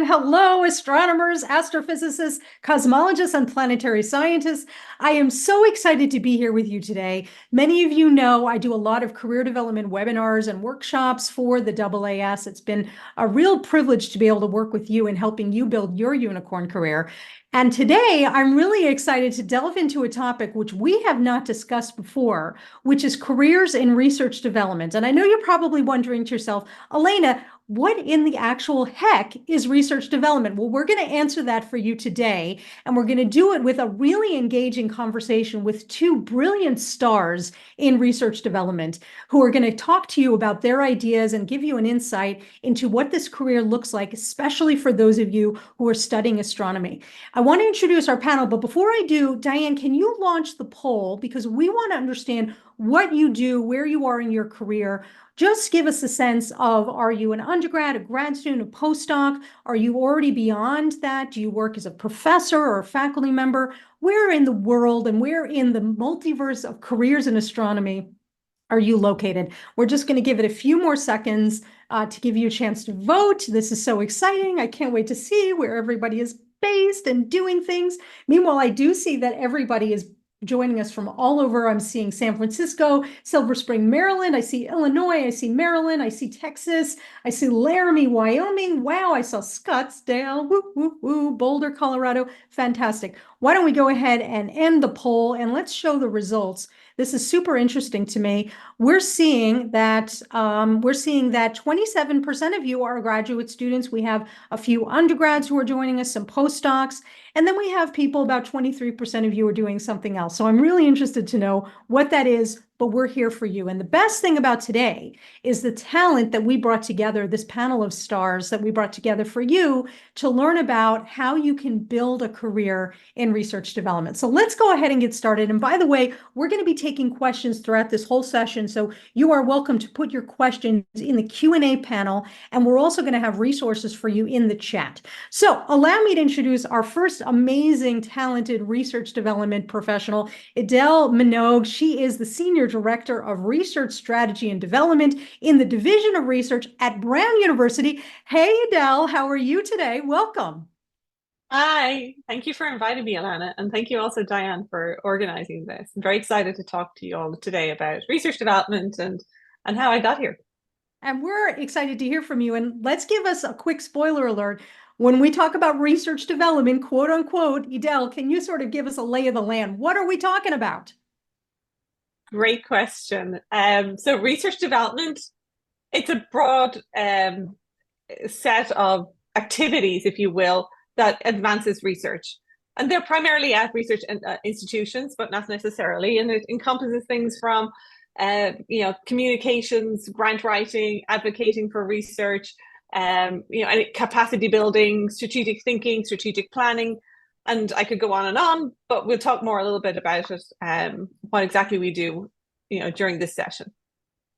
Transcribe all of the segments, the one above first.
Hello, astronomers, astrophysicists, cosmologists, and planetary scientists. I am so excited to be here with you today. Many of you know I do a lot of career development webinars and workshops for the AAS. It's been a real privilege to be able to work with you in helping you build your unicorn career. And today I'm really excited to delve into a topic which we have not discussed before, which is careers in research development. And I know you're probably wondering to yourself, Elena, what in the actual heck is research development? Well, we're going to answer that for you today, and we're going to do it with a really engaging conversation with two brilliant stars in research development who are going to talk to you about their ideas and give you an insight into what this career looks like, especially for those of you who are studying astronomy. I want to introduce our panel, but before I do, Diane, can you launch the poll? Because we want to understand what you do, where you are in your career. Just give us a sense of, are you an undergrad, a grad student, a postdoc? Are you already beyond that? Do you work as a professor or a faculty member? Where in the world and where in the multiverse of careers in astronomy are you located? We're just going to give it a few more seconds to give you a chance to vote. This is so exciting. I can't wait to see where everybody is based and doing things. Meanwhile, I do see that everybody is joining us from all over. I'm seeing San Francisco, Silver Spring, Maryland. I see Illinois. I see Maryland. I see Texas. I see Laramie, Wyoming. Wow, I saw Scottsdale. Woo, woo, woo. Boulder, Colorado. Fantastic. Why don't we go ahead and end the poll and let's show the results. This is super interesting to me. We're seeing that 27% of you are graduate students. We have a few undergrads who are joining us, some postdocs, and then we have people, about 23% of you are doing something else. So I'm really interested to know what that is, but we're here for you. And the best thing about today is the talent that we brought together, this panel of stars that we brought together for you to learn about how you can build a career in research development. So let's go ahead and get started. And by the way, we're going to be taking questions throughout this whole session. So you are welcome to put your questions in the Q&A panel. And we're also going to have resources for you in the chat. So allow me to introduce our first amazing, talented research development professional, Edel Minogue. She is the Senior Director of Research Strategy and Development in the Division of Research at Brown University. Hey, Edel, how are you today? Welcome. Hi, thank you for inviting me, Alana, and thank you also, Diane, for organizing this. I'm very excited to talk to you all today about research development and how I got here. And we're excited to hear from you. And let's give us a quick spoiler alert. When we talk about research development, quote unquote, Edel, can you sort of give us a lay of the land? What are we talking about? Great question. So research development, it's a broad set of activities, if you will, that advances research. And they're primarily at research institutions, but not necessarily. And it encompasses things from communications, grant writing, advocating for research, and capacity building, strategic thinking, strategic planning. And I could go on, but we'll talk more a little bit about it, what exactly we do, during this session.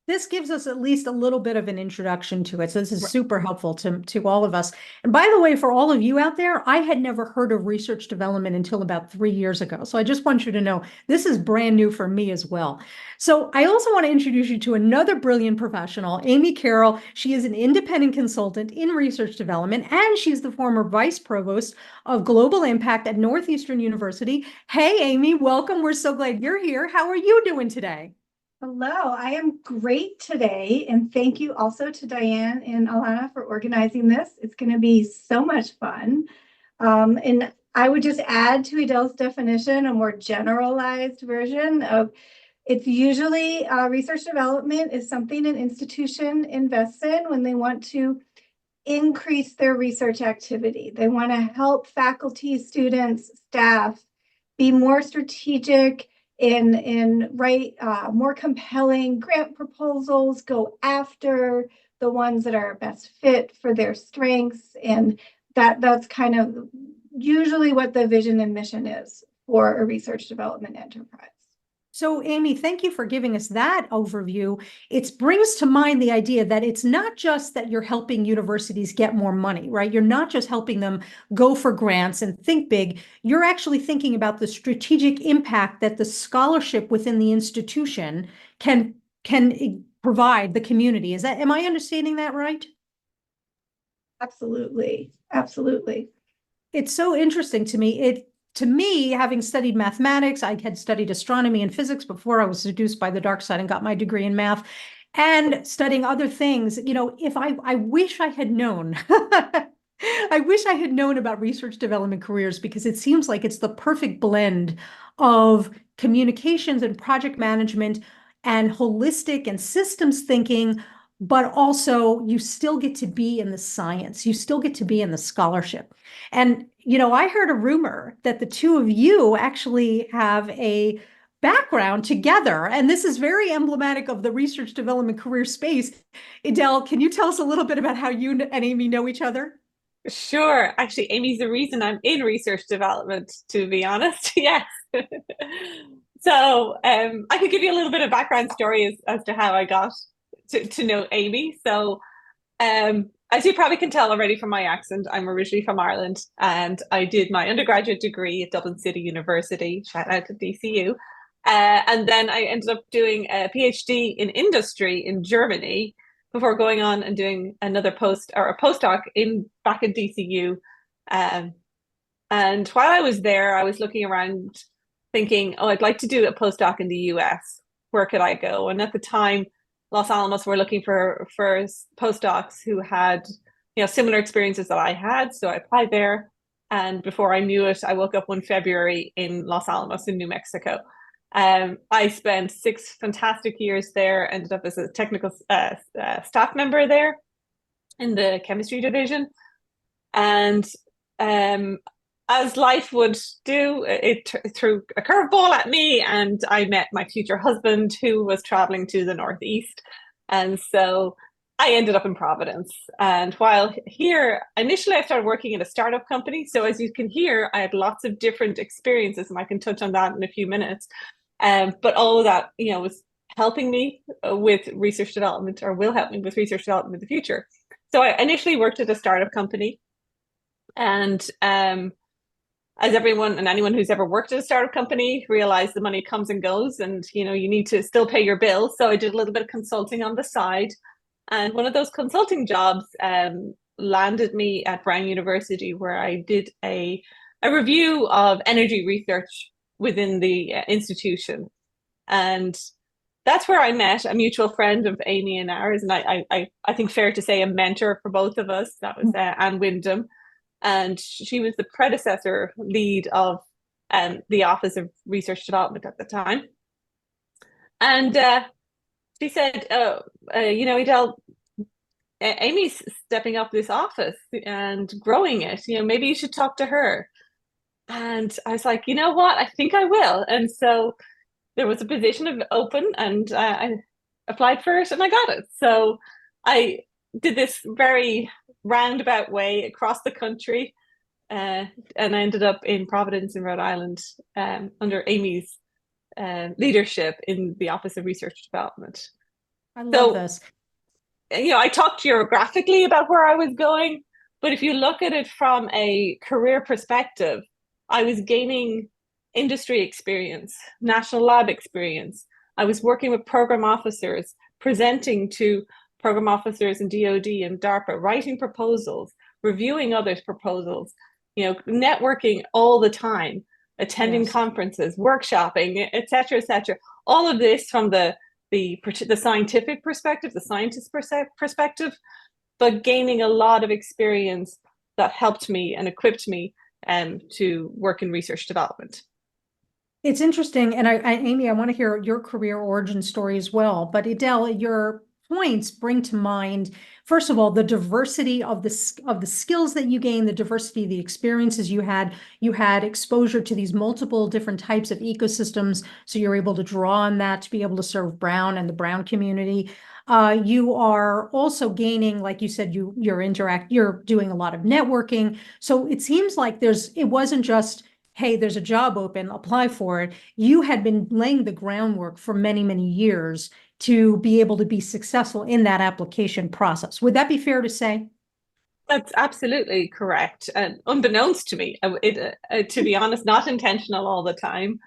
This gives us at least a little bit of an introduction to it. So this is super helpful to all of us. And by the way, for all of you out there, I had never heard of research development until about 3 years ago. So I just want you to know this is brand new for me as well. So I also want to introduce you to another brilliant professional, Amy Carroll. She is an independent consultant in research development, and she's the former vice provost of global impact at Northeastern University. Hey, Amy, welcome. We're so glad you're here. How are you doing today? Hello, I am great today, and thank you also to Diane and Alana for organizing this. It's going to be so much fun. And I would just add to Edel's definition a more generalized version of it's usually research development is something an institution invests in when they want to increase their research activity. They want to help faculty, students, staff be more strategic and write more compelling grant proposals, go after the ones that are best fit for their strengths. And that's kind of usually what the vision and mission is for a research development enterprise. So, Amy, thank you for giving us that overview. It brings to mind the idea that it's not just that you're helping universities get more money, right? You're not just helping them go for grants and think big. You're actually thinking about the strategic impact that the scholarship within the institution can provide the community. Am I understanding that right? Absolutely. Absolutely. It's so interesting to me. To me, having studied mathematics, I had studied astronomy and physics before I was seduced by the dark side and got my degree in math, and studying other things. If I wish I had known, I wish I had known about research development careers, because it seems like it's the perfect blend of communications and project management and holistic and systems thinking, but also you still get to be in the science, you still get to be in the scholarship. And, I heard a rumor that the two of you actually have a background together, and this is very emblematic of the research development career space. Edel, can you tell us a little bit about how you and Amy know each other? Sure. Actually, Amy's the reason I'm in research development, to be honest. Yes. So I could give you a little bit of background story as to how I got to know Amy. So as you probably can tell already from my accent, I'm originally from Ireland, and I did my undergraduate degree at Dublin City University. Shout out to DCU. And then I ended up doing a PhD in industry in Germany before going on and doing another postdoc back at DCU. Um, and while I was there, I was looking around thinking, oh, I'd like to do a postdoc in the US. Where could I go? And at the time, Los Alamos were looking for postdocs who had, similar experiences that I had. So I applied there. And before I knew it, I woke up one February in Los Alamos in New Mexico. I spent 6 fantastic years there, ended up as a technical staff member there in the chemistry division. And as life would do, it threw a curveball at me, and I met my future husband, who was traveling to the Northeast. And so I ended up in Providence. And while here, initially I started working in a startup company. So as you can hear, I had lots of different experiences, and I can touch on that in a few minutes. But all of that, was helping me with research development, or will help me with research development in the future. So I initially worked at a startup company, and as everyone and anyone who's ever worked at a startup company realize, the money comes and goes, and you need to still pay your bills. So I did a little bit of consulting on the side, and one of those consulting jobs landed me at Brown University, where I did a review of energy research within the institution. And that's where I met a mutual friend of Amy and ours, and I think fair to say a mentor for both of us. That was Anne Wyndham. And she was the predecessor lead of the Office of Research Development at the time. And she said, Edel, Amy's stepping up this office and growing it. Maybe you should talk to her. And I was like, you know what? I think I will. And so there was a position open, and I applied for it, and I got it. So I did this very roundabout way across the country, and I ended up in Providence in Rhode Island under Amy's leadership in the Office of Research Development. I love this. I talked geographically about where I was going, but if you look at it from a career perspective, I was gaining industry experience, national lab experience. I was working with program officers, presenting to program officers in DoD and DARPA, writing proposals, reviewing others' proposals, networking all the time, attending conferences, workshopping, et cetera, all of this from the scientific perspective, the scientist perspective, but gaining a lot of experience that helped me and equipped me to work in research development. It's interesting, and Amy, I want to hear your career origin story as well. But Edel, your points bring to mind, first of all, the diversity of the skills that you gained, the diversity of the experiences you had. You had exposure to these multiple different types of ecosystems, so you're able to draw on that to be able to serve Brown and the Brown community. You are also gaining, like you said, you're doing a lot of networking. So it seems like it wasn't just, hey, there's a job open, apply for it. You had been laying the groundwork for many, many years to be able to be successful in that application process. Would that be fair to say? That's absolutely correct. And unbeknownst to me, to be honest, not intentional all the time.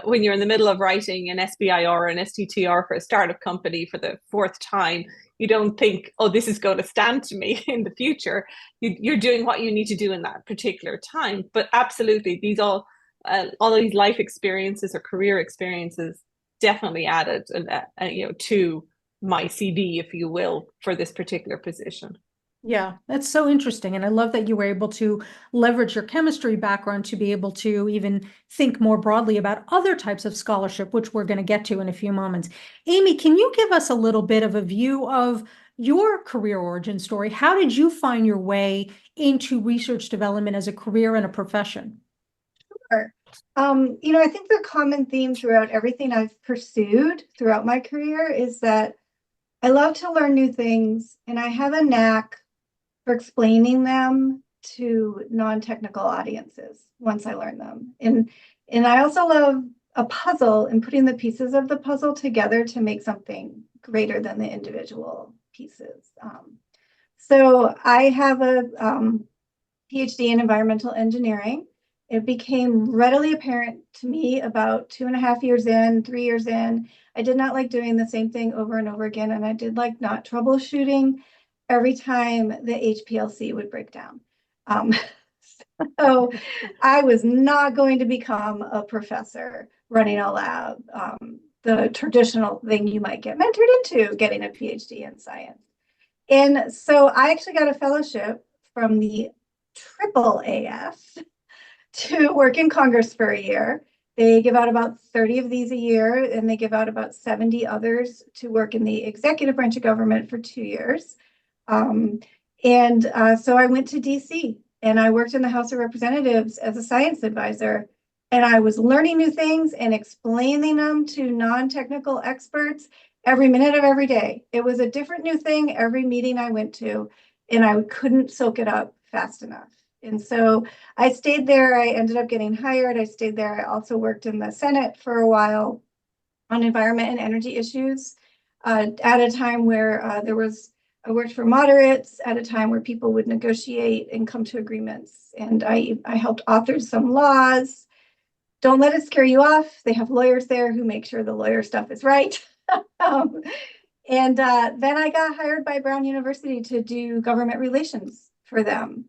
When you're in the middle of writing an SBIR or an STTR for a startup company for the 4th time, you don't think, oh, this is going to stand to me in the future. You're doing what you need to do in that particular time. But absolutely, these all these life experiences or career experiences definitely added, to my CV, if you will, for this particular position. Yeah, that's so interesting. And I love that you were able to leverage your chemistry background to be able to even think more broadly about other types of scholarship, which we're going to get to in a few moments. Amy, can you give us a little bit of a view of your career origin story? How did you find your way into research development as a career and a profession? Sure. I think the common theme throughout everything I've pursued throughout my career is that I love to learn new things, and I have a knack for explaining them to non-technical audiences once I learn them. And I also love a puzzle and putting the pieces of the puzzle together to make something greater than the individual pieces. So I have a PhD in environmental engineering. It became readily apparent to me about 2.5 years in, 3 years in. I did not like doing the same thing over and over again, and I did like not troubleshooting every time the HPLC would break down. So I was not going to become a professor running a lab, the traditional thing you might get mentored into, getting a PhD in science. And so I actually got a fellowship from the AAAS to work in Congress for a year. They give out about 30 of these a year, and they give out about 70 others to work in the executive branch of government for 2 years. So I went to DC, and I worked in the House of Representatives as a science advisor, and I was learning new things and explaining them to non-technical experts every minute of every day. It was a different new thing every meeting I went to, and I couldn't soak it up fast enough. And so I stayed there. I ended up getting hired. I stayed there. I also worked in the Senate for a while on environment and energy issues at a time where I worked for moderates at a time where people would negotiate and come to agreements. And I helped author some laws. Don't let it scare you off. They have lawyers there who make sure the lawyer stuff is right. Then I got hired by Brown University to do government relations for them.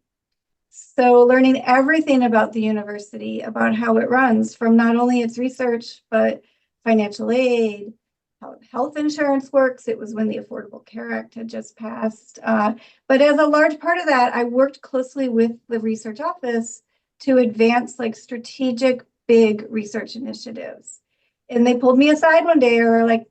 So learning everything about the university, about how it runs, from not only its research, but financial aid, how health insurance works. It was when the Affordable Care Act had just passed. But as a large part of that, I worked closely with the research office to advance like strategic, big research initiatives. And they pulled me aside one day and were like,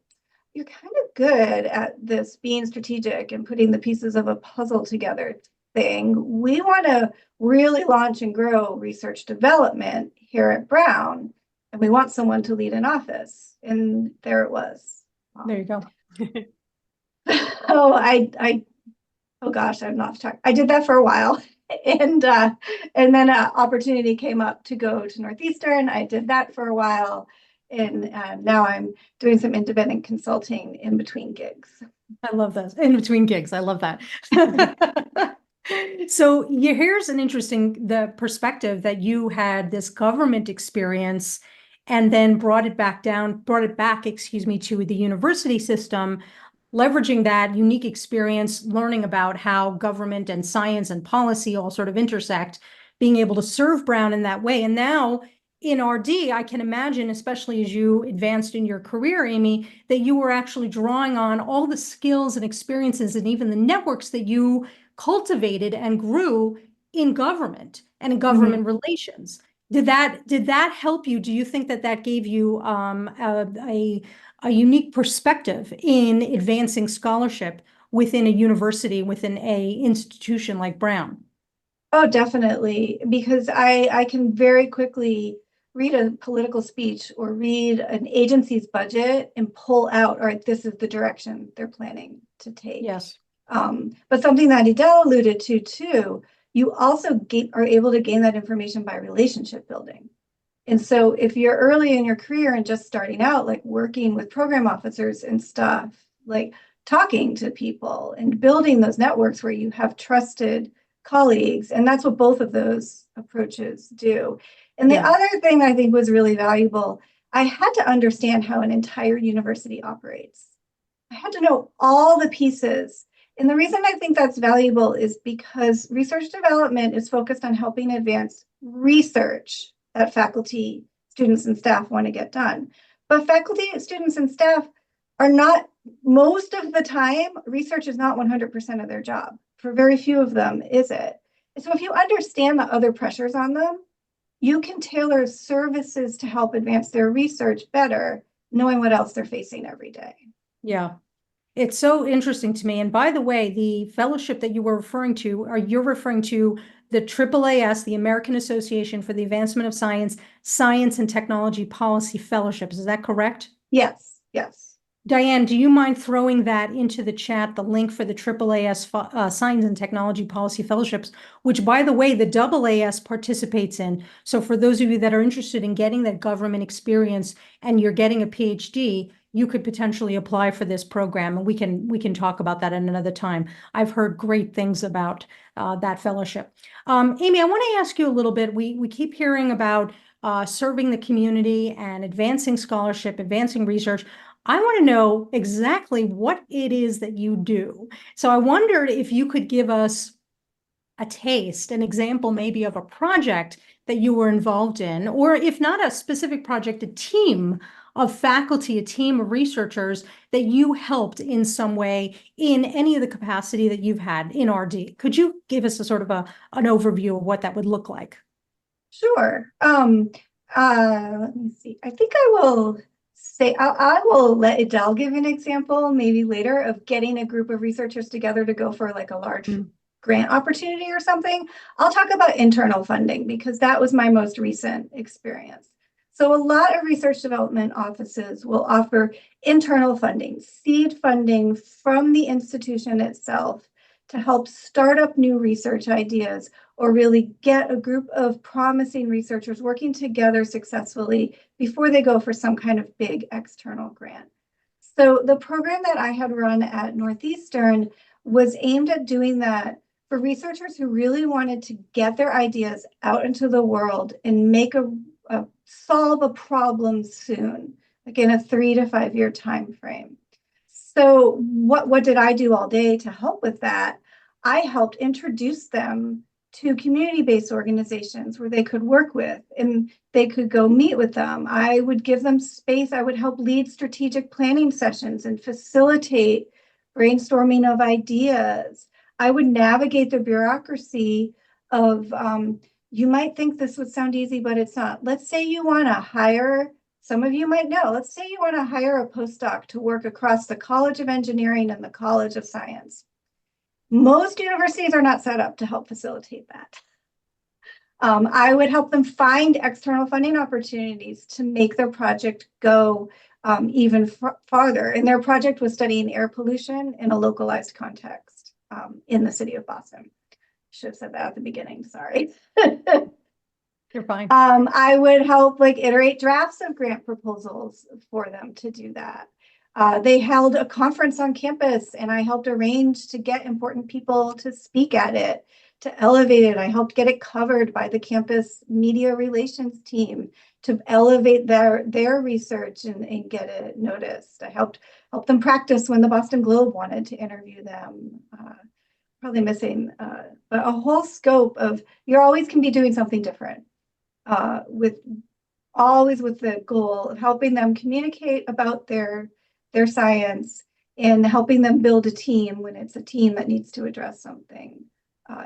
you're kind of good at this being strategic and putting the pieces of a puzzle together thing. We want to really launch and grow research development here at Brown, and we want someone to lead an office. And there it was. There you go. Oh gosh, I'm off track. I did that for a while, and then an opportunity came up to go to Northeastern. I did that for a while, and now I'm doing some independent consulting in between gigs. I love that. In between gigs. I love that. So here's an interesting perspective that you had this government experience and then brought it back, to the university system, leveraging that unique experience, learning about how government and science and policy all sort of intersect, being able to serve Brown in that way. And now in RD, I can imagine, especially as you advanced in your career, Amy, that you were actually drawing on all the skills and experiences and even the networks that you cultivated and grew in government and in government relations. Did that help you? Do you think that gave you a unique perspective in advancing scholarship within a university, within a institution like Brown? Oh, definitely, because I can very quickly read a political speech or read an agency's budget and pull out, all right, this is the direction they're planning to take. Yes. But something that Edel alluded to too, you also are able to gain that information by relationship building. And so if you're early in your career and just starting out, like working with program officers and stuff, like talking to people and building those networks where you have trusted colleagues. And that's what both of those approaches do. And the other thing I think was really valuable, I had to understand how an entire university operates. I had to know all the pieces. And the reason I think that's valuable is because research development is focused on helping advance research that faculty, students, and staff want to get done. But faculty, students, and staff are not, most of the time, research is not 100% of their job. For very few of them, is it? So if you understand the other pressures on them, you can tailor services to help advance their research better, knowing what else they're facing every day. Yeah. It's so interesting to me. And by the way, the fellowship that you were referring to, you're referring to the AAAS, the American Association for the Advancement of Science, Science and Technology Policy Fellowships. Is that correct? Yes, yes. Diane, do you mind throwing that into the chat, the link for the AAAS Science and Technology Policy Fellowships, which, by the way, the AAAS participates in. So for those of you that are interested in getting that government experience and you're getting a PhD, you could potentially apply for this program, and we can talk about that at another time. I've heard great things about that fellowship. Amy, I want to ask you a little bit. We keep hearing about serving the community and advancing scholarship, advancing research. I want to know exactly what it is that you do. So I wondered if you could give us a taste, an example maybe of a project that you were involved in, or if not a specific project, a team of faculty, a team of researchers that you helped in some way in any of the capacity that you've had in RD. Could you give us a sort of an overview of what that would look like? Sure. Let me see. I think I will say, I will let Edel give an example maybe later of getting a group of researchers together to go for like a large grant opportunity or something. I'll talk about internal funding because that was my most recent experience. So a lot of research development offices will offer internal funding, seed funding from the institution itself to help start up new research ideas or really get a group of promising researchers working together successfully before they go for some kind of big external grant. So the program that I had run at Northeastern was aimed at doing that for researchers who really wanted to get their ideas out into the world and make solve a problem soon, like in a 3 to 5 year time frame. So what did I do all day to help with that? I helped introduce them to community-based organizations where they could work with and they could go meet with them. I would give them space. I would help lead strategic planning sessions and facilitate brainstorming of ideas. I would navigate the bureaucracy of, you might think this would sound easy, but it's not. Let's say you want to hire, some of you might know, let's say you want to hire a postdoc to work across the College of Engineering and the College of Science. Most universities are not set up to help facilitate that. I would help them find external funding opportunities to make their project go even farther. And their project was studying air pollution in a localized context in the city of Boston. Should have said that at the beginning, sorry. You're fine. I would help like iterate drafts of grant proposals for them to do that. They held a conference on campus and I helped arrange to get important people to speak at it, to elevate it. I helped get it covered by the campus media relations team to elevate their research and get it noticed. I helped them practice when the Boston Globe wanted to interview them. Probably missing, but a whole scope of, you always can be doing something different always with the goal of helping them communicate about their science and helping them build a team when it's a team that needs to address something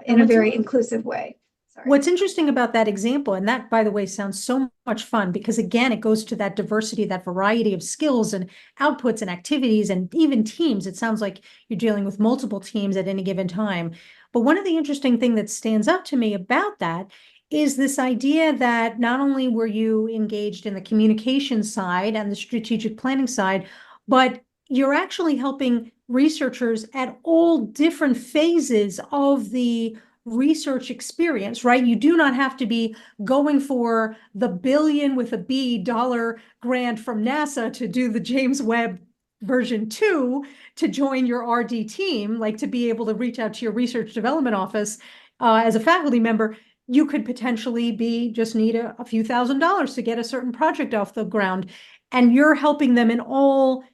in a very inclusive way. Sorry. What's interesting about that example, and that, by the way, sounds so much fun because, again, it goes to that diversity, that variety of skills and outputs and activities and even teams. It sounds like you're dealing with multiple teams at any given time. But one of the interesting things that stands out to me about that is this idea that not only were you engaged in the communication side and the strategic planning side, but you're actually helping researchers at all different phases of the research experience, right? You do not have to be going for the billion with a B dollar grant from NASA to do the James Webb version 2 to join your RD team, like to be able to reach out to your research development office as a faculty member. You could potentially just need a few $1,000s to get a certain project off the ground. And you're helping them in all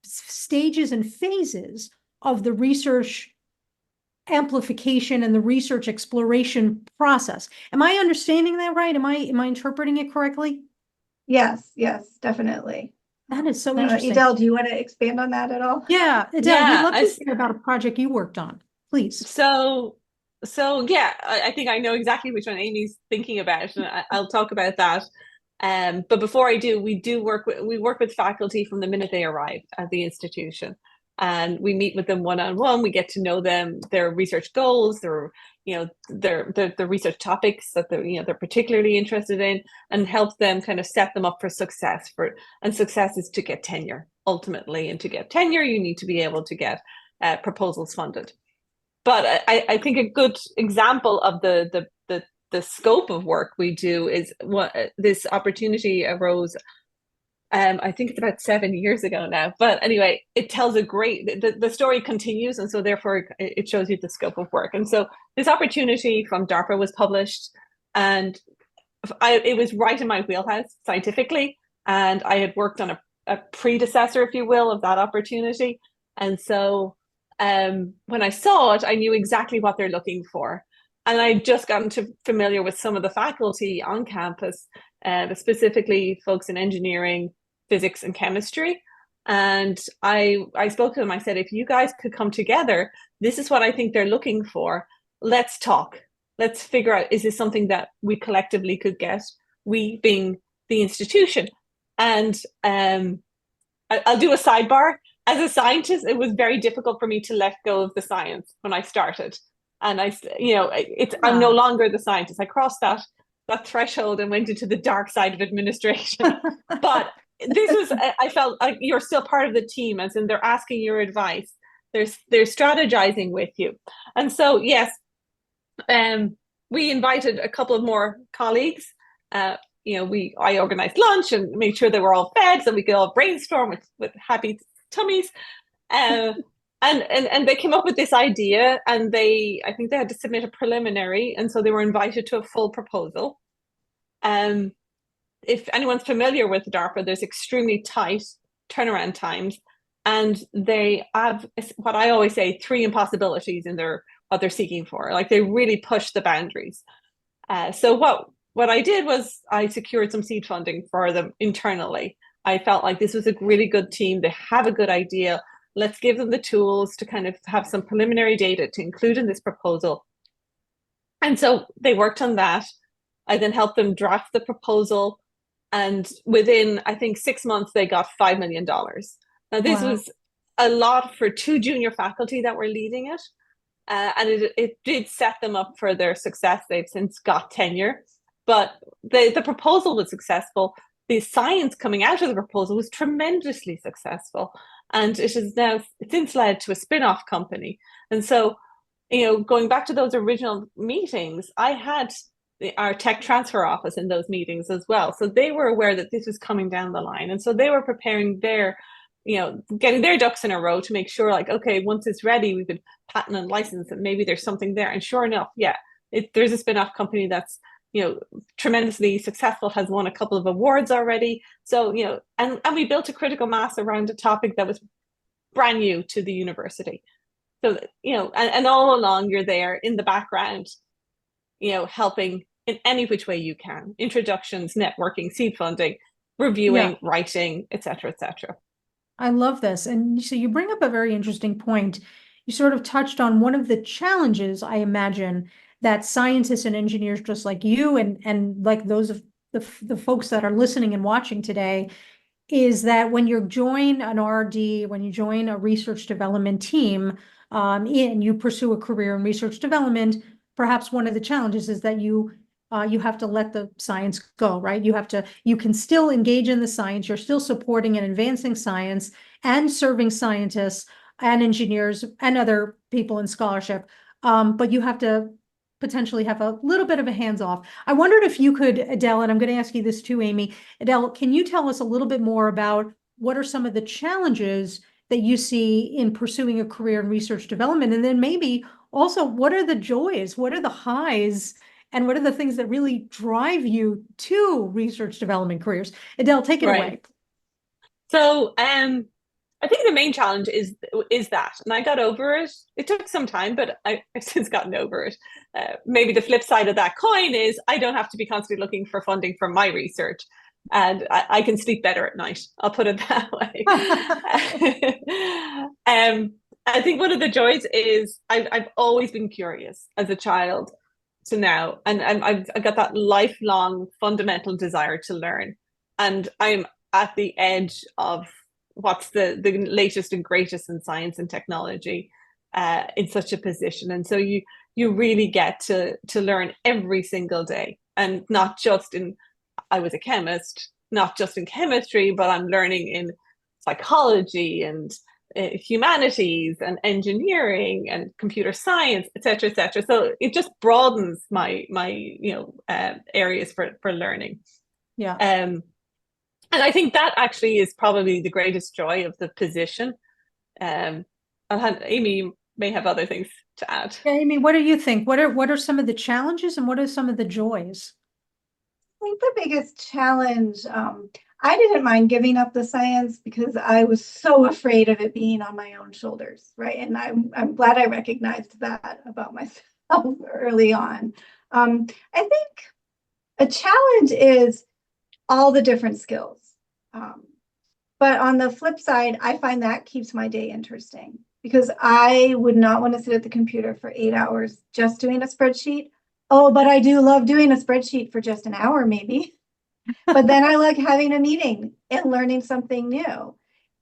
stages and phases of the research amplification and the research exploration process. Am I understanding that right? Am I interpreting it correctly? Yes, definitely. That is so interesting. Edel, do you want to expand on that at all? Yeah, Edel, Yeah, we'd love to hear about a project you worked on, please. So yeah, I think I know exactly which one Amy's thinking about, and I'll talk about that. But before I do, we work with faculty from the minute they arrive at the institution, and we meet with them one-on-one. We get to know them, their research goals, their research topics that they're particularly interested in, and help them kind of set them up for success. And success is to get tenure ultimately, and to get tenure, you need to be able to get proposals funded. But I think a good example of the scope of work we do is what this opportunity arose. I think it's about 7 years ago now. But anyway, it tells the story continues, and so therefore it shows you the scope of work. And so this opportunity from DARPA was published, and it was right in my wheelhouse scientifically, and I had worked on a predecessor, if you will, of that opportunity. And so when I saw it, I knew exactly what they're looking for. And I'd just gotten familiar with some of the faculty on campus, specifically folks in engineering, physics, and chemistry. And I spoke to them. I said, if you guys could come together, this is what I think they're looking for. Let's talk. Let's figure out, is this something that we collectively could get, we being the institution? And I'll do a sidebar. As a scientist, it was very difficult for me to let go of the science when I started. And I'm no longer the scientist. I crossed that threshold and went into the dark side of administration. But I felt like you're still part of the team, as in they're asking your advice. They're strategizing with you. And so, yes, we invited a couple of more colleagues. I organized lunch and made sure they were all fed so we could all brainstorm with happy tummies. And they came up with this idea, and I think they had to submit a preliminary, and so they were invited to a full proposal. If anyone's familiar with DARPA, there's extremely tight turnaround times, and they have what I always say, 3 impossibilities in what they're seeking for. Like, they really push the boundaries. So what I did was I secured some seed funding for them internally. I felt like this was a really good team. They have a good idea. Let's give them the tools to kind of have some preliminary data to include in this proposal. And so they worked on that. I then helped them draft the proposal. And within, I think, 6 months, they got $5 million. Now, this was a lot for 2 junior faculty that were leading it. And it did set them up for their success. They've since got tenure. But the proposal was successful. The science coming out of the proposal was tremendously successful. And it has now since led to a spin-off company. And so, going back to those original meetings, I had our tech transfer office in those meetings as well. So they were aware that this was coming down the line. And so they were preparing getting their ducks in a row to make sure, like, okay, once it's ready, we could patent and license, and maybe there's something there. And sure enough, yeah, there's a spin-off company that's tremendously successful, has won a couple of awards already. So, and we built a critical mass around a topic that was brand new to the university. So, and all along you're there in the background, helping in any which way you can. Introductions, networking, seed funding, reviewing, writing, etc., etc. I love this. And so you bring up a very interesting point. You sort of touched on one of the challenges, I imagine, that scientists and engineers just like you and like those of the folks that are listening and watching today, is that when you join an RD, when you join a research development team, and you pursue a career in research development, perhaps one of the challenges is that you have to let the science go, right? You can still engage in the science, you're still supporting and advancing science and serving scientists and engineers and other people in scholarship, but you have to potentially have a little bit of a hands-off. I wondered if you could, Edel, and I'm going to ask you this too, Amy. Edel, can you tell us a little bit more about what are some of the challenges that you see in pursuing a career in research development? And then maybe also, what are the joys? What are the highs? And what are the things that really drive you to research development careers? Edel, take it away. So, I think the main challenge is that, and I got over it. It took some time, but I've since gotten over it. Maybe the flip side of that coin is I don't have to be constantly looking for funding for my research, and I can sleep better at night. I'll put it that way. I think one of the joys is I've always been curious as a child to now, and I've got that lifelong fundamental desire to learn, and I'm at the edge of what's the latest and greatest in science and technology in such a position. And so you really get to learn every single day, and not just in, I was a chemist, not just in chemistry, but I'm learning in psychology and humanities and engineering and computer science, etc., etc. So it just broadens my areas for learning. Yeah. And I think that actually is probably the greatest joy of the position. Amy, you may have other things to add. Yeah, Amy, what do you think? What are some of the challenges and what are some of the joys? I think the biggest challenge, I didn't mind giving up the science because I was so afraid of it being on my own shoulders, right? And I'm glad I recognized that about myself early on. I think a challenge is all the different skills. But on the flip side, I find that keeps my day interesting because I would not want to sit at the computer for 8 hours just doing a spreadsheet. Oh, but I do love doing a spreadsheet for just an hour, maybe. But then I like having a meeting and learning something new.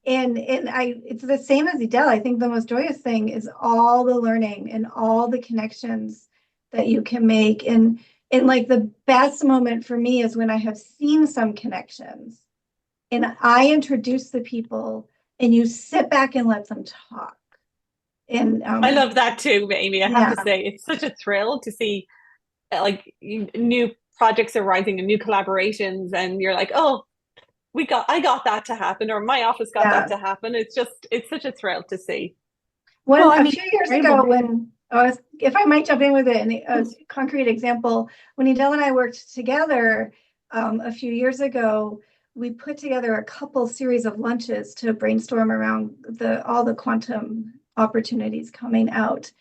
And it's the same as Edel. I think the most joyous thing is all the learning and all the connections that you can make. And like the best moment for me is when I have seen some connections and I introduce the people and you sit back and let them talk. And I love that too, Amy. I have to say, it's such a thrill to see like new projects arising and new collaborations, and you're like, oh, I got that to happen, or my office got that to happen. It's such a thrill to see. A few years ago, when if I might jump in with it, and a concrete example, when Edel and I worked together a few years ago, we put together a couple series of lunches to brainstorm around all the quantum opportunities coming out.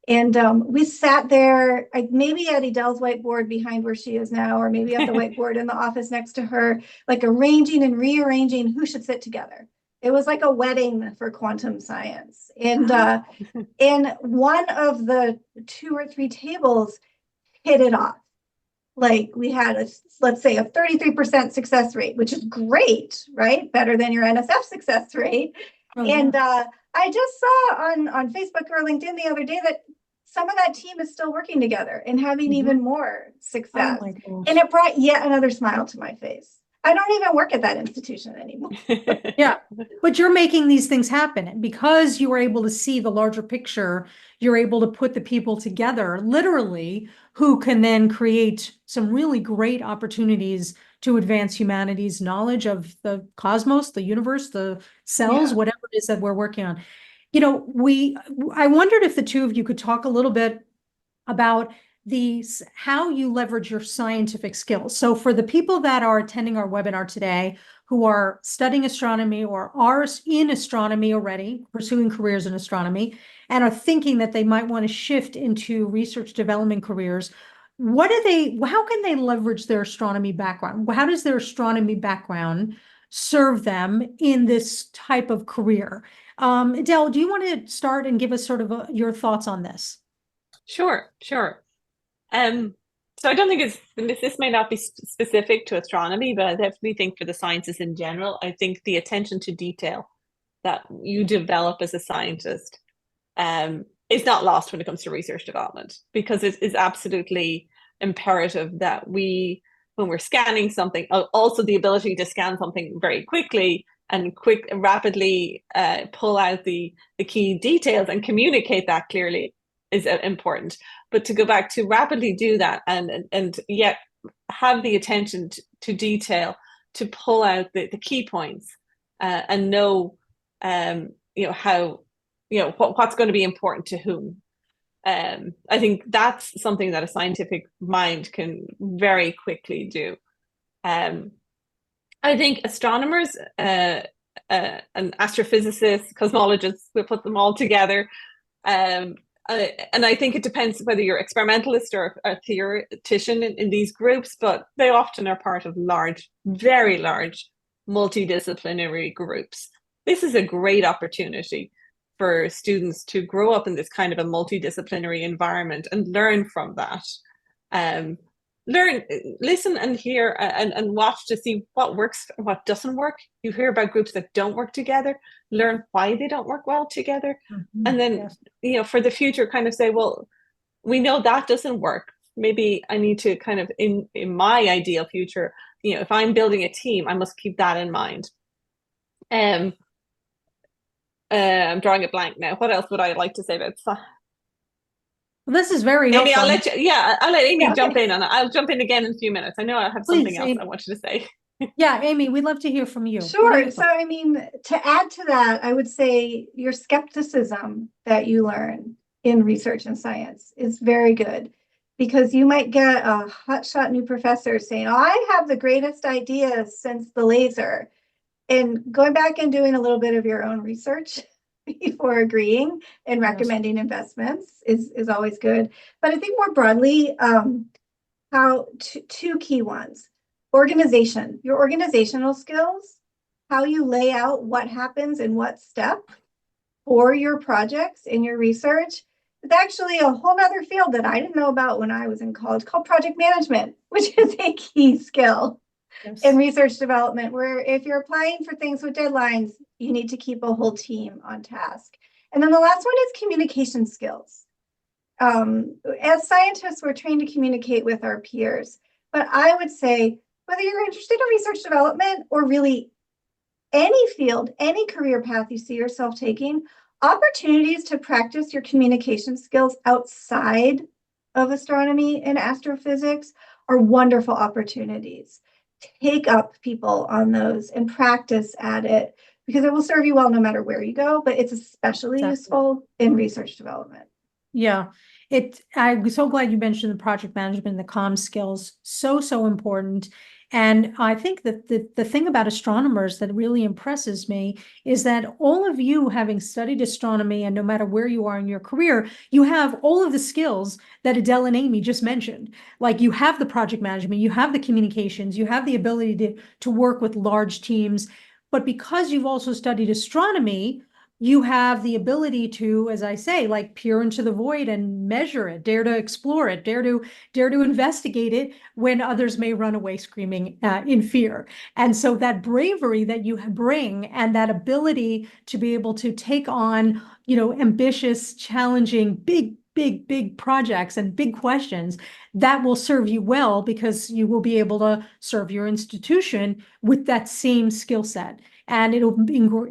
And we sat there, maybe at Edel's whiteboard behind where she is now, or maybe at the whiteboard in the office next to her, like arranging and rearranging who should sit together. It was like a wedding for quantum science. And in one of the 2 or 3 tables hit it off. Like we had let's say a 33% success rate, which is great, right? Better than your NSF success rate. Oh, and I just saw on Facebook or LinkedIn the other day that some of that team is still working together and having even more success. Oh, and it brought yet another smile to my face. I don't even work at that institution anymore. Yeah, but you're making these things happen. And because you were able to see the larger picture, you're able to put the people together, literally, who can then create some really great opportunities to advance humanity's knowledge of the cosmos, the universe, the cells, whatever it is that we're working on. You know, I wondered if the two of you could talk a little bit about how you leverage your scientific skills. So for the people that are attending our webinar today, who are studying astronomy or are in astronomy already, pursuing careers in astronomy, and are thinking that they might want to shift into research development careers, how can they leverage their astronomy background? How does their astronomy background serve them in this type of career? Edel, do you want to start and give us sort of your thoughts on this? Sure. So I don't think this may not be specific to astronomy, but I definitely think for the sciences in general, I think the attention to detail that you develop as a scientist is not lost when it comes to research development, because it is absolutely imperative that when we're scanning something, also the ability to scan something very quickly and rapidly pull out the key details and communicate that clearly is important. But to go back to rapidly do that and yet have the attention to detail to pull out the key points and know how what's going to be important to whom. I think that's something that a scientific mind can very quickly do. I think astronomers an astrophysicist, cosmologist, we'll put them all together. And I think it depends whether you're experimentalist or a theoretician in these groups, but they often are part of large, very large, multidisciplinary groups. This is a great opportunity for students to grow up in this kind of a multidisciplinary environment and learn from that. Learn, listen and hear and watch to see what works and what doesn't work. You hear about groups that don't work together, learn why they don't work well together. And then, for the future, kind of say, well, we know that doesn't work. Maybe I need to kind of, in my ideal future, if I'm building a team, I must keep that in mind. I'm drawing a blank now. What else would I like to say about that? Well, this is very helpful. Amy, I'll let Amy jump in, and I'll jump in again in a few minutes. I know I have something else I want you to say. Yeah, Amy, we'd love to hear from you. Sure. So, I mean, to add to that, I would say your skepticism that you learn in research and science is very good, because you might get a hotshot new professor saying, oh, I have the greatest ideas since the laser. And going back and doing a little bit of your own research before agreeing and recommending investments is always good. But I think more broadly, two key ones: organization, your organizational skills, how you lay out what happens in what step for your projects in your research. It's actually a whole other field that I didn't know about when I was in college, called project management, which is a key skill in research development, where if you're applying for things with deadlines, you need to keep a whole team on task. And then the last one is communication skills. As scientists, we're trained to communicate with our peers, but I would say, whether you're interested in research development or really any field, any career path you see yourself taking, opportunities to practice your communication skills outside of astronomy and astrophysics are wonderful opportunities. Take up people on those and practice at it, because it will serve you well no matter where you go, but it's especially useful in research development. Yeah, I'm so glad you mentioned the project management and the comm skills. So important. And I think that the thing about astronomers that really impresses me is that all of you, having studied astronomy, and no matter where you are in your career, you have all of the skills that Edel and Amy just mentioned. Like, you have the project management, you have the communications, you have the ability to work with large teams. But because you've also studied astronomy, you have the ability to, as I say, like, peer into the void and measure it, dare to explore it, dare to investigate it when others may run away screaming in fear. And so that bravery that you bring, and that ability to be able to take on, ambitious, challenging, big projects and big questions, that will serve you well, because you will be able to serve your institution with that same skill set, and it'll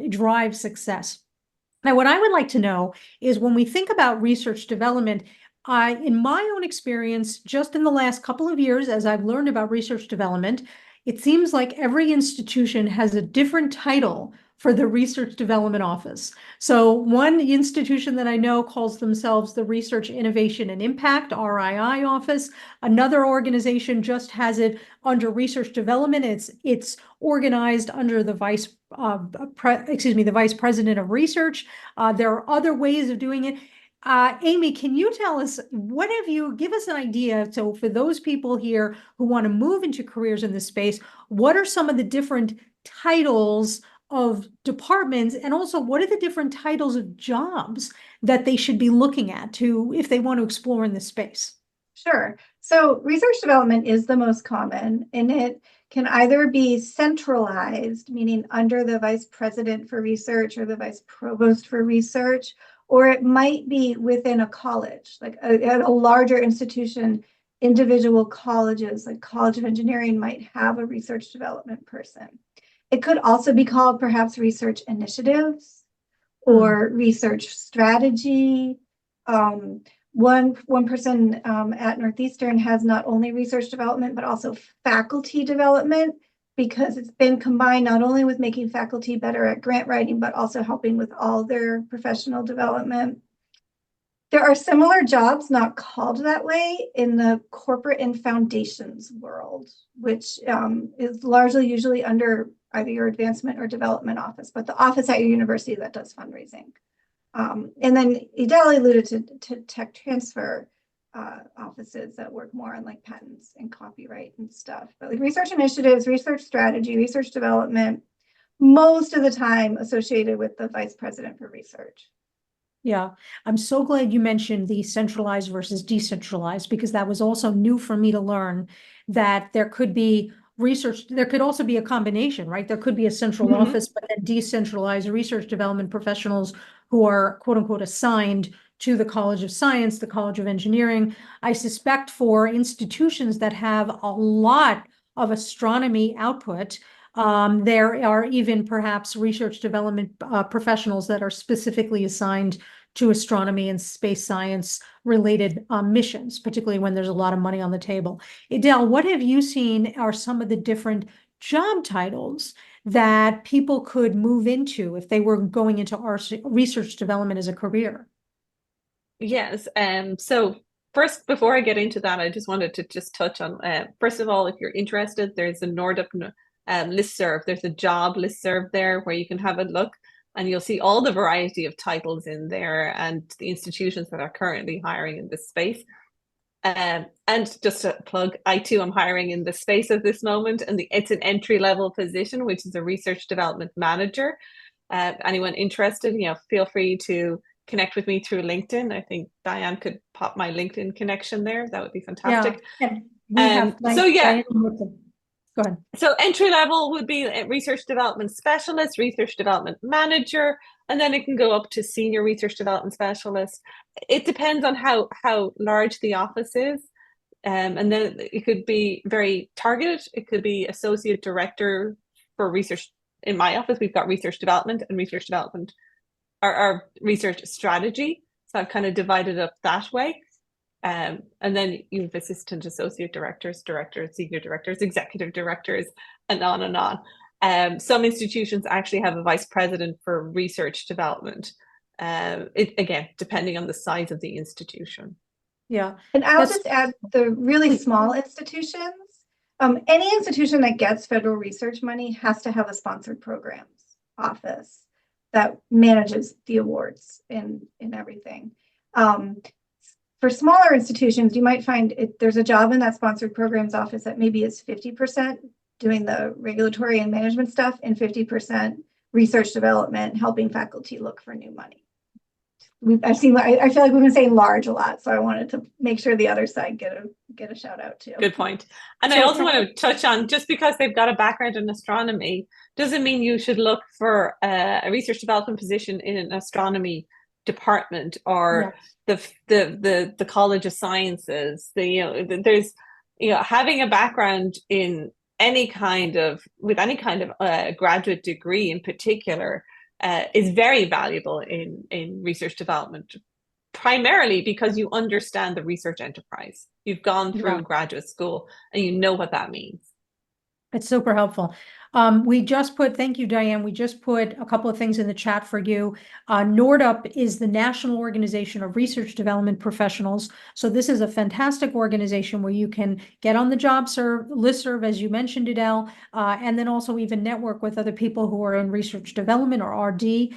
drive success. Now, what I would like to know is, when we think about research development, in my own experience, just in the last couple of years, as I've learned about research development, it seems like every institution has a different title for the research development office. So one institution that I know calls themselves the Research Innovation and Impact, RII office. Another organization just has it under research development. It's organized under the vice president of research. There are other ways of doing it. Amy, can you tell us, give us an idea? So for those people here who want to move into careers in this space, what are some of the different titles of departments, and also what are the different titles of jobs that they should be looking at if they want to explore in this space? Sure. So research development is the most common, and it can either be centralized, meaning under the vice president for research or the vice provost for research, or it might be within a college, like a larger institution. Individual colleges, like College of Engineering, might have a research development person. It could also be called perhaps research initiatives or research strategy. One person at Northeastern has not only research development, but also faculty development, because it's been combined not only with making faculty better at grant writing, but also helping with all their professional development. There are similar jobs, not called that way, in the corporate and foundations world, which is largely usually under either your advancement or development office, but the office at your university that does fundraising. And then Edel alluded to tech transfer offices that work more on like patents and copyright and stuff. But like research initiatives, research strategy, research development, most of the time associated with the vice president for research. Yeah, I'm so glad you mentioned the centralized versus decentralized, because that was also new for me to learn, that there could be research, there could also be a combination, right? There could be a central office, but then decentralized research development professionals who are quote unquote assigned to the College of Science, the College of Engineering. I suspect for institutions that have a lot of astronomy output, there are even perhaps research development professionals that are specifically assigned to astronomy and space science related missions, particularly when there's a lot of money on the table. Edel, what have you seen are some of the different job titles that people could move into if they were going into our research development as a career? Yes. So first, before I get into that, I just wanted to just touch on, first of all, if you're interested, there's a NordUp listserv. There's a job listserv there where you can have a look, and you'll see all the variety of titles in there and the institutions that are currently hiring in this space. And just to plug, I too am hiring in this space at this moment, and it's an entry-level position, which is a research development manager. Anyone interested, feel free to connect with me through LinkedIn. I think Diane could pop my LinkedIn connection there. That would be fantastic. Yeah, we have so yeah. Go ahead. So entry level would be a research development specialist, research development manager, and then it can go up to senior research development specialist. It depends on how large the office is. And then it could be very targeted. It could be associate director for research. In my office, we've got research development and research development, our research strategy. So I've kind of divided up that way. And then you have assistant associate directors, senior directors, executive directors, and on and on. Some institutions actually have a vice president for research development. Again, depending on the size of the institution. Yeah. And I'll just add the really small institutions. Any institution that gets federal research money has to have a sponsored programs office that manages the awards and everything. For smaller institutions, you might find there's a job in that sponsored programs office that maybe is 50% doing the regulatory and management stuff and 50% research development, helping faculty look for new money. I feel like we've been saying large a lot, so I wanted to make sure the other side get a shout out too. Good point. And I also want to touch on, just because they've got a background in astronomy doesn't mean you should look for a research development position in an astronomy department or the College of Sciences. There's having a background in any kind of graduate degree in particular is very valuable in research development, primarily because you understand the research enterprise. You've gone through graduate school and you know what that means. It's super helpful. Thank you, Diane. We just put a couple of things in the chat for you. NordUp is the National Organization of Research Development Professionals. So this is a fantastic organization where you can get on the job listserv, as you mentioned, Edel, and then also even network with other people who are in research development or RD.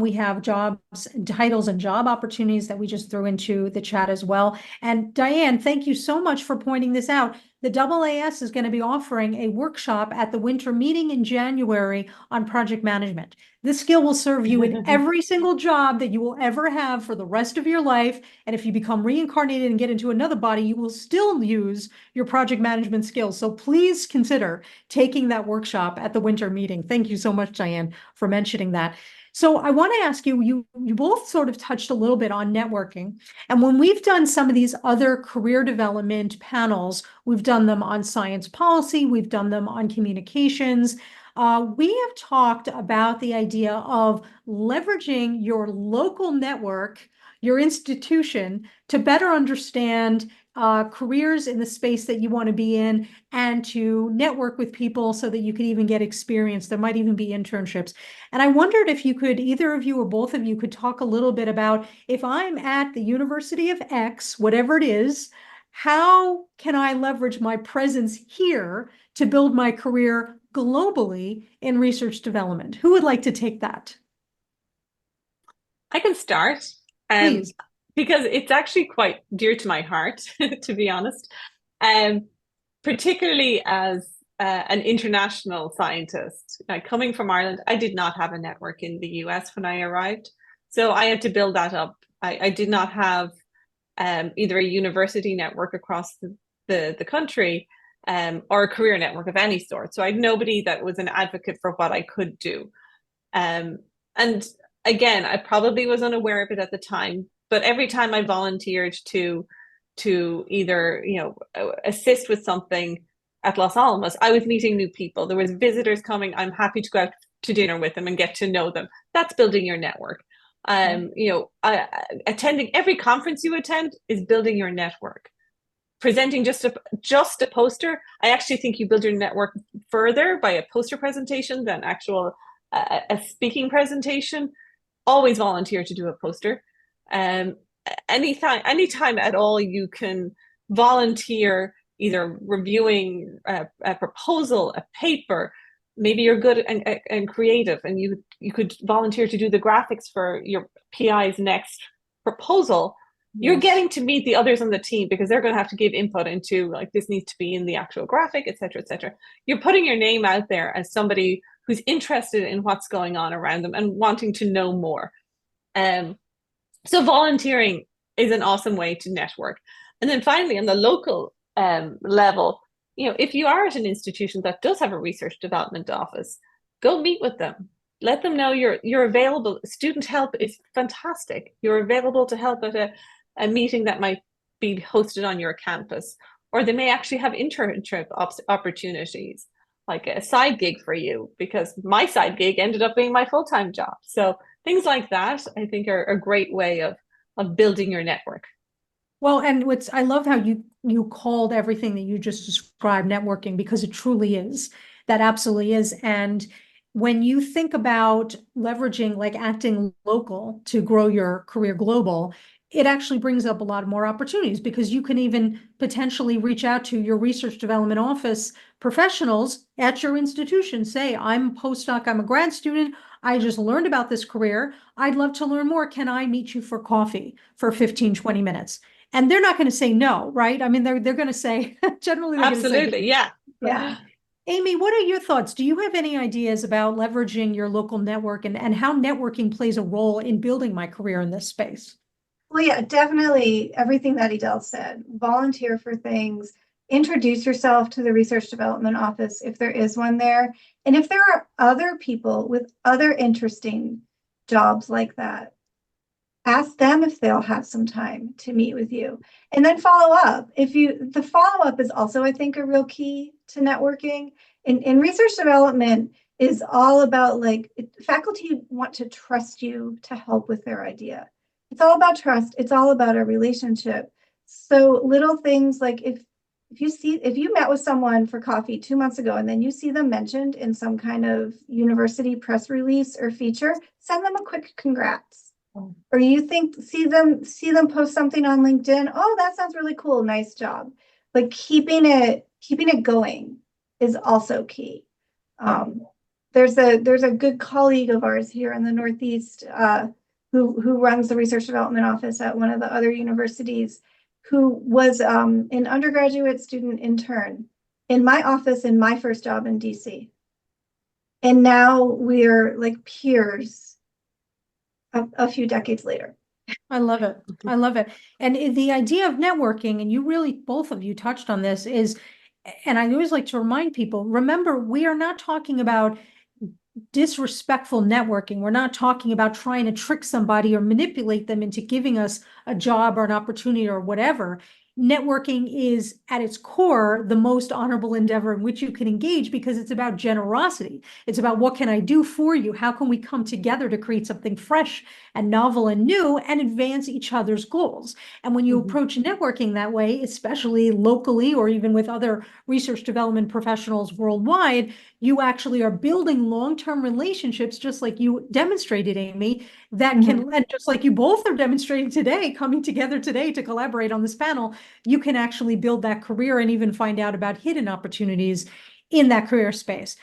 We have jobs, titles, and job opportunities that we just threw into the chat as well. And Diane, thank you so much for pointing this out. The AAS is going to be offering a workshop at the winter meeting in January on project management. This skill will serve you in every single job that you will ever have for the rest of your life. And if you become reincarnated and get into another body, you will still use your project management skills. So please consider taking that workshop at the winter meeting. Thank you so much, Diane, for mentioning that. So I want to ask you, you both sort of touched a little bit on networking. And when we've done some of these other career development panels, we've done them on science policy, we've done them on communications. We have talked about the idea of leveraging your local network, your institution, to better understand careers in the space that you want to be in and to network with people so that you could even get experience. There might even be internships. And I wondered if you could, either of you or both of you could talk a little bit about, if I'm at the University of X, whatever it is, how can I leverage my presence here to build my career globally in research development? Who would like to take that? I can start, Please. because it's actually quite dear to my heart, to be honest. Um, Particularly as an international scientist. Coming from Ireland, I did not have a network in the US when I arrived. So I had to build that up. I did not have either a university network across the country or a career network of any sort. So I had nobody that was an advocate for what I could do. And again, I probably was unaware of it at the time, but every time I volunteered to either, assist with something at Los Alamos, I was meeting new people. There was visitors coming. I'm happy to go out to dinner with them and get to know them. That's building your network. Attending every conference you attend is building your network. Presenting just a poster, I actually think you build your network further by a poster presentation than actual a speaking presentation. Always volunteer to do a poster. Anytime at all you can volunteer, either reviewing a proposal, a paper. Maybe you're good and creative, and you could volunteer to do the graphics for your PI's next proposal. You're getting to meet the others on the team because they're going to have to give input into, like, this needs to be in the actual graphic, etc., etc. You're putting your name out there as somebody who's interested in what's going on around them and wanting to know more. So volunteering is an awesome way to network. And then finally, on the local level, if you are at an institution that does have a research development office, go meet with them. Let them know you're available. Student help is fantastic. You're available to help at a meeting that might be hosted on your campus, or they may actually have internship opportunities, like a side gig for you, because my side gig ended up being my full-time job. So things like that, I think, are a great way of building your network. Well, and I love how you called everything that you just described networking, because it truly is. That absolutely is. And when you think about leveraging, like, acting local to grow your career global, it actually brings up a lot more opportunities, because you can even potentially reach out to your research development office professionals at your institution. Say, I'm a postdoc, I'm a grad student, I just learned about this career. I'd love to learn more. Can I meet you for coffee for 15, 20 minutes? And they're not going to say no, right? I mean, they're going to say, generally, they're going to say absolutely, yeah. Amy, what are your thoughts? Do you have any ideas about leveraging your local network and how networking plays a role in building my career in this space? Well, yeah, definitely everything that Edel said. Volunteer for things, introduce yourself to the research development office if there is one there. And if there are other people with other interesting jobs like that, ask them if they'll have some time to meet with you, and then follow up. The follow-up is also, I think, a real key to networking. In research development is all about, like, faculty want to trust you to help with their idea. It's all about trust. It's all about a relationship. So little things like if you met with someone for coffee 2 months ago and then you see them mentioned in some kind of university press release or feature, send them a quick congrats. Or you see them post something on LinkedIn. Oh, that sounds really cool. Nice job. Like, keeping it going is also key. There's a good colleague of ours here in the Northeast who runs the research development office at one of the other universities, who was an undergraduate student intern in my office in my first job in DC. And now we're like peers a few decades later. I love it. I love it. And the idea of networking, and you really, both of you touched on this, is, and I always like to remind people, remember, we are not talking about disrespectful networking. We're not talking about trying to trick somebody or manipulate them into giving us a job or an opportunity or whatever. Networking is at its core the most honorable endeavor in which you can engage, because it's about generosity. It's about, what can I do for you? How can we come together to create something fresh and novel and new and advance each other's goals? And when you approach networking that way, especially locally or even with other research development professionals worldwide, you actually are building long-term relationships, just like you demonstrated, Amy, that can, and just like you both are demonstrating today, coming together today to collaborate on this panel, you can actually build that career and even find out about hidden opportunities in that career space.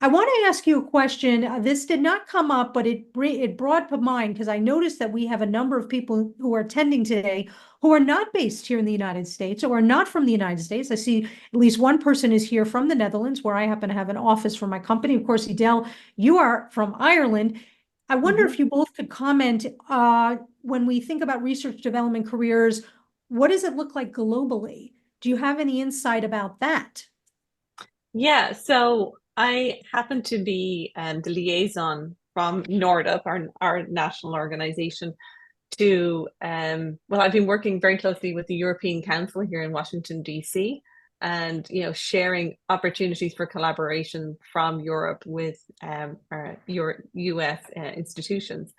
I want to ask you a question. This did not come up, but it brought to mind because I noticed that we have a number of people who are attending today who are not based here in the United States or are not from the United States. I see at least one person is here from the Netherlands, where I happen to have an office for my company. Of course, Edel, you are from Ireland. I wonder if you both could comment, when we think about research development careers, what does it look like globally? Do you have any insight about that? Yeah, so I happen to be the liaison from NORDUP, our national organization, to well, I've been working very closely with the European Council here in Washington, DC, and sharing opportunities for collaboration from Europe with your US institutions.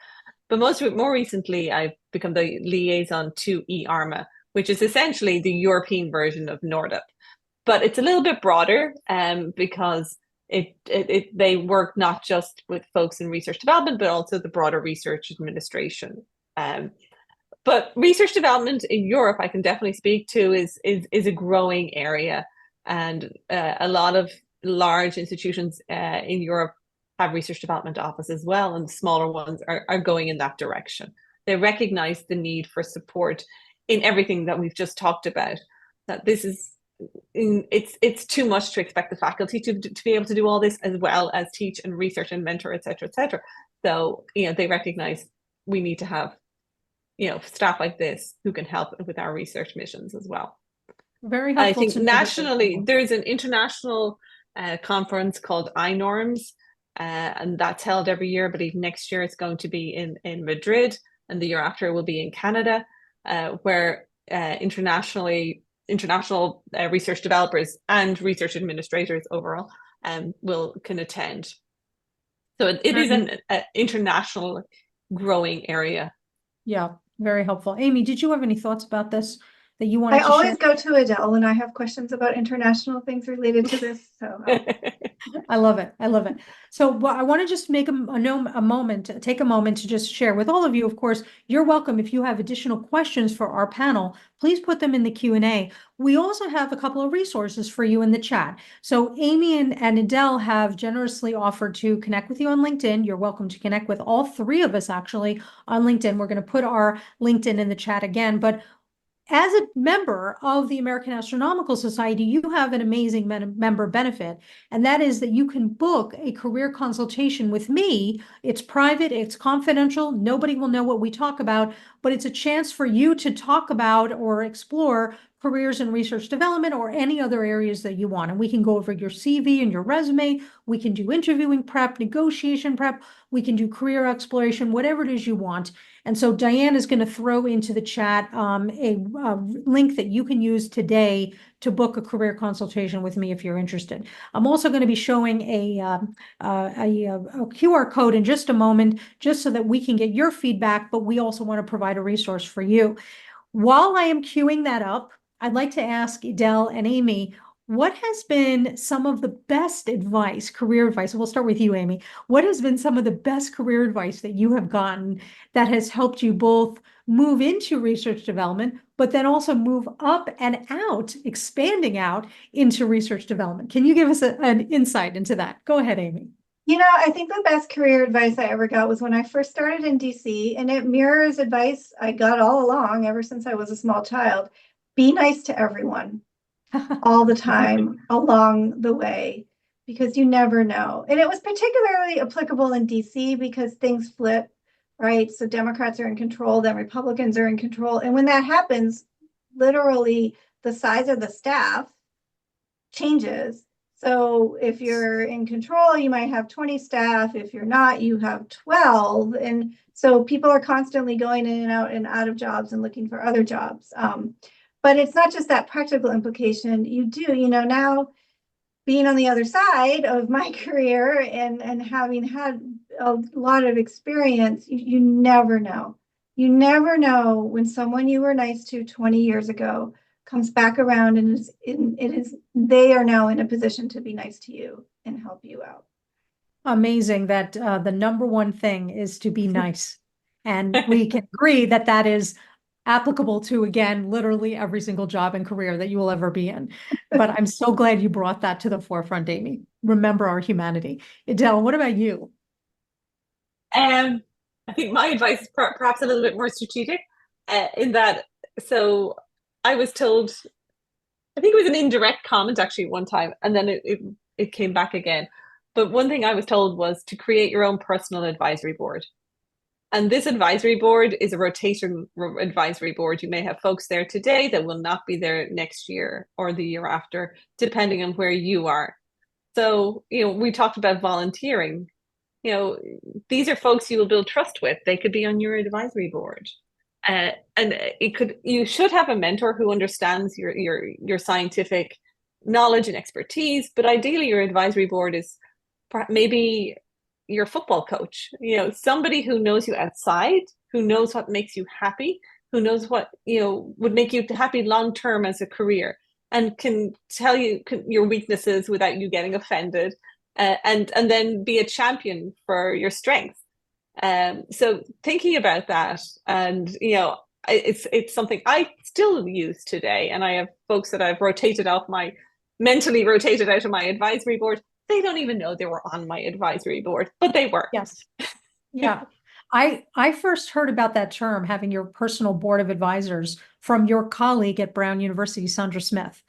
But more recently, I've become the liaison to EARMA, which is essentially the European version of NORDUP. But it's a little bit broader because they work not just with folks in research development, but also the broader research administration. But research development in Europe, I can definitely speak to, is a growing area, and a lot of large institutions in Europe have research development offices as well, and the smaller ones are going in that direction. They recognize the need for support in everything that we've just talked about. That this is it's too much to expect the faculty to be able to do all this, as well as teach and research and mentor, et cetera, et cetera. So they recognize we need to have staff like this who can help with our research missions as well. Very helpful. I think nationally, there's an international conference called iNorms, and that's held every year. I believe next year it's going to be in Madrid, and the year after it will be in Canada, where international research developers and research administrators overall can attend. So it is an international growing area. Yeah, very helpful. Amy, did you have any thoughts about this that you wanted I to always share? go to Edel when I have questions about international things related to this. So I love it. I love it. So I want to just make take a moment to just share with all of you. Of course, you're welcome. If you have additional questions for our panel, please put them in the Q&A. We also have a couple of resources for you in the chat. So Amy and Edel have generously offered to connect with you on LinkedIn. You're welcome to connect with all three of us actually on LinkedIn. We're going to put our LinkedIn in the chat again, but as a member of the American Astronomical Society, you have an amazing member benefit, and that is that you can book a career consultation with me. It's private, it's confidential, nobody will know what we talk about, but it's a chance for you to talk about or explore careers in research development or any other areas that you want. And we can go over your CV and your resume. We can do interviewing prep, negotiation prep. We can do career exploration, whatever it is you want. And so Diane is going to throw into the chat a link that you can use today to book a career consultation with me if you're interested. I'm also going to be showing a QR code in just a moment, just so that we can get your feedback, but we also want to provide a resource for you. While I am queuing that up, I'd like to ask Edel and Amy, what has been some of the best advice, career advice? We'll start with you, Amy. What has been some of the best career advice that you have gotten that has helped you both move into research development, but then also move up and out, expanding out into research development? Can you give us an insight into that? Go ahead, Amy. I think the best career advice I ever got was when I first started in DC, and it mirrors advice I got all along ever since I was a small child. Be nice to everyone. All the time along the way, because you never know. And it was particularly applicable in DC because things flip, right? So Democrats are in control, then Republicans are in control. And when that happens, literally the size of the staff changes. So if you're in control, you might have 20 staff. If you're not, you have 12. And so people are constantly going in and out of jobs and looking for other jobs. But it's not just that practical implication. You do, now being on the other side of my career and having had a lot of experience, you never know. You never know when someone you were nice to 20 years ago comes back around and they are now in a position to be nice to you and help you out. Amazing that the number one thing is to be nice. And we can agree that that is applicable to, again, literally every single job and career that you will ever be in. But I'm so glad you brought that to the forefront, Amy. Remember our humanity. Edel, what about you? Um, I think my advice is perhaps a little bit more strategic, in that, so I was told, I think it was an indirect comment actually one time, and then it came back again. But one thing I was told was to create your own personal advisory board. And this advisory board is a rotation advisory board. You may have folks there today that will not be there next year or the year after, depending on where you are. So, we talked about volunteering. These are folks you will build trust with. They could be on your advisory board. And you should have a mentor who understands your scientific knowledge and expertise, but ideally your advisory board is maybe your football coach, somebody who knows you outside, who knows what makes you happy, who knows what, would make you happy long term as a career, and can tell you your weaknesses without you getting offended, and then be a champion for your strengths. So thinking about that, and it's something I still use today, and I have folks that I've mentally rotated out of my advisory board. They don't even know they were on my advisory board, but they were. Yes. Yeah. I first heard about that term, having your personal board of advisors, from your colleague at Brown University, Sandra Smith.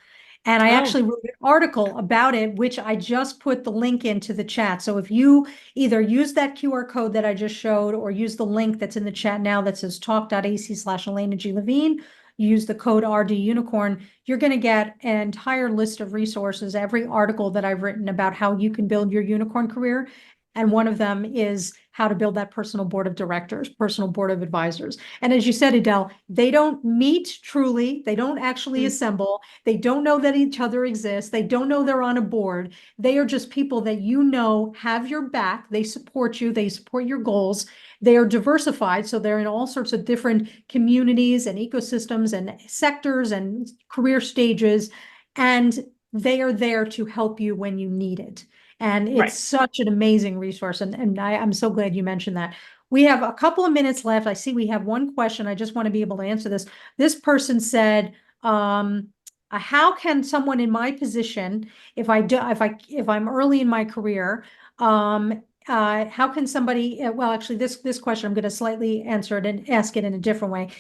And I actually wrote an article about it, which I just put the link into the chat. So if you either use that QR code that I just showed, or use the link that's in the chat now that says talk.ac/Elena G. Levine, use the code RD Unicorn, you're going to get an entire list of resources, every article that I've written about how you can build your unicorn career. And one of them is how to build that personal board of directors, personal board of advisors. And as you said, Edel, they don't meet truly. They don't actually assemble. They don't know that each other exists. They don't know they're on a board. They are just people that have your back. They support you. They support your goals. They are diversified. So they're in all sorts of different communities and ecosystems and sectors and career stages. And they are there to help you when you need it. And it's such an amazing resource. And I'm so glad you mentioned that. We have a couple of minutes left. I see we have one question. I just want to be able to answer this. This person said, how can someone in my position, if I'm early in my career, how can somebody, well, actually this question, I'm going to slightly answer it and ask it in a different way.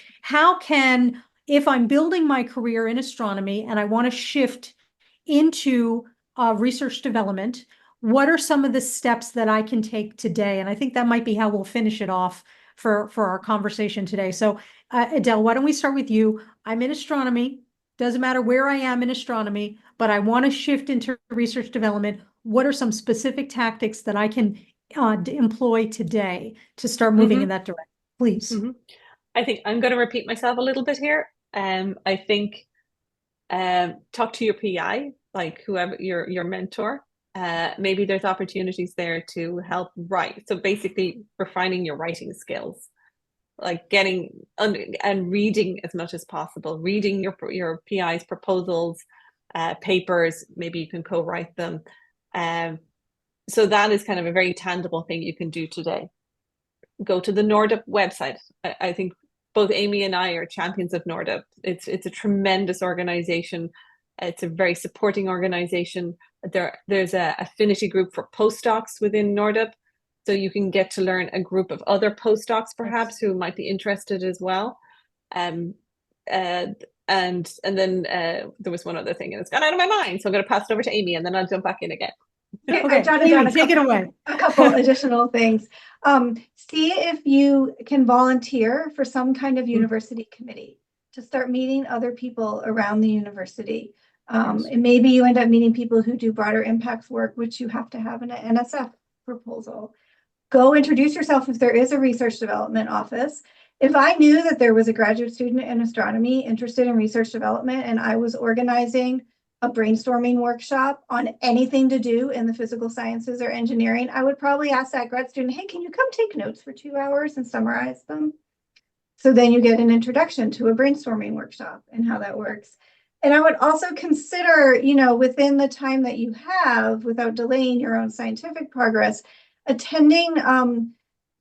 If I'm building my career in astronomy and I want to shift into research development, what are some of the steps that I can take today? And I think that might be how we'll finish it off for our conversation today. So, Edel, why don't we start with you? I'm in astronomy. Doesn't matter where I am in astronomy, but I want to shift into research development. What are some specific tactics that I can employ today to start moving in that direction? Please. I think I'm going to repeat myself a little bit here. I think talk to your PI, like whoever your mentor. Maybe there's opportunities there to help write. So basically refining your writing skills, like getting and reading as much as possible, reading your PI's proposals, papers, maybe you can co-write them. So that is kind of a very tangible thing you can do today. Go to the NORDUP website. I think both Amy and I are champions of NORDUP. It's a tremendous organization. It's a very supporting organization. There's a affinity group for postdocs within NORDUP, so you can get to learn a group of other postdocs perhaps who might be interested as well. And then there was one other thing, and it's gone out of my mind, so I'm going to pass it over to Amy, and then I'll jump back in again. Okay, I jotted down take it away. A couple additional things. See if you can volunteer for some kind of university committee to start meeting other people around the university. And maybe you end up meeting people who do broader impacts work, which you have to have in an NSF proposal. Go introduce yourself if there is a research development office. If I knew that there was a graduate student in astronomy interested in research development and I was organizing a brainstorming workshop on anything to do in the physical sciences or engineering, I would probably ask that grad student, hey, can you come take notes for 2 hours and summarize them? So then you get an introduction to a brainstorming workshop and how that works. And I would also consider, within the time that you have, without delaying your own scientific progress, attending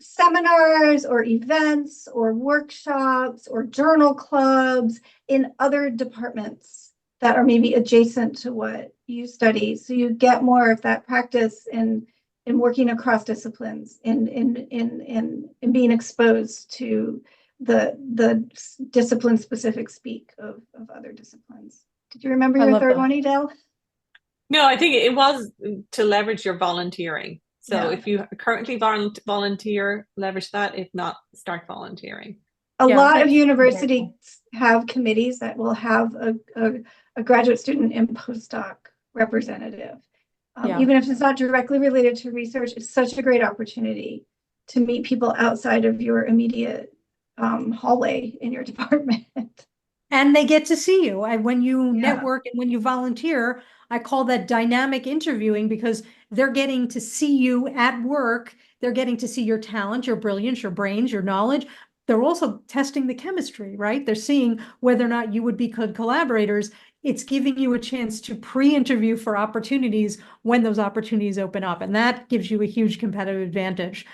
seminars or events or workshops or journal clubs in other departments that are maybe adjacent to what you study. So you get more of that practice in working across disciplines, in being exposed to the discipline specific speak of other disciplines. Did you remember I your love third that. one, Edel? No, I think it was to leverage your volunteering. So Yeah. if you currently volunteer, leverage that. If not, start volunteering. A Yeah, lot of that's universities wonderful. have committees that will have a graduate student and postdoc representative. Yeah. Even if it's not directly related to research, it's such a great opportunity to meet people outside of your immediate hallway in your department. And they get to see you. And when you Yeah. network and when you volunteer, I call that dynamic interviewing because they're getting to see you at work. They're getting to see your talent, your brilliance, your brains, your knowledge. They're also testing the chemistry, right? They're seeing whether or not you would be good collaborators. It's giving you a chance to pre-interview for opportunities when those opportunities open up. And that gives you a huge competitive advantage.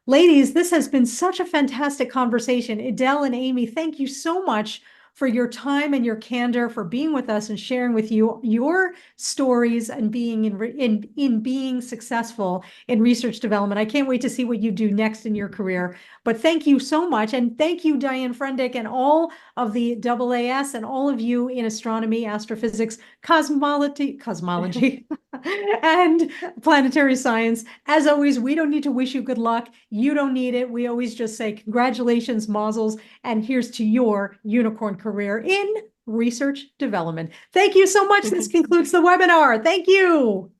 Ladies, this has been such a fantastic conversation. Edel and Amy, thank you so much for your time and your candor, for being with us and sharing with you your stories and being in being successful in research development. I can't wait to see what you do next in your career. But thank you so much. And thank you, Diane Frendick, and all of the AAS and all of you in astronomy, astrophysics, cosmology, and planetary science. As always, we don't need to wish you good luck. You don't need it. We always just say congratulations, mazzles, and here's to your unicorn career in research development. Thank you so much. This concludes the webinar. Thank you.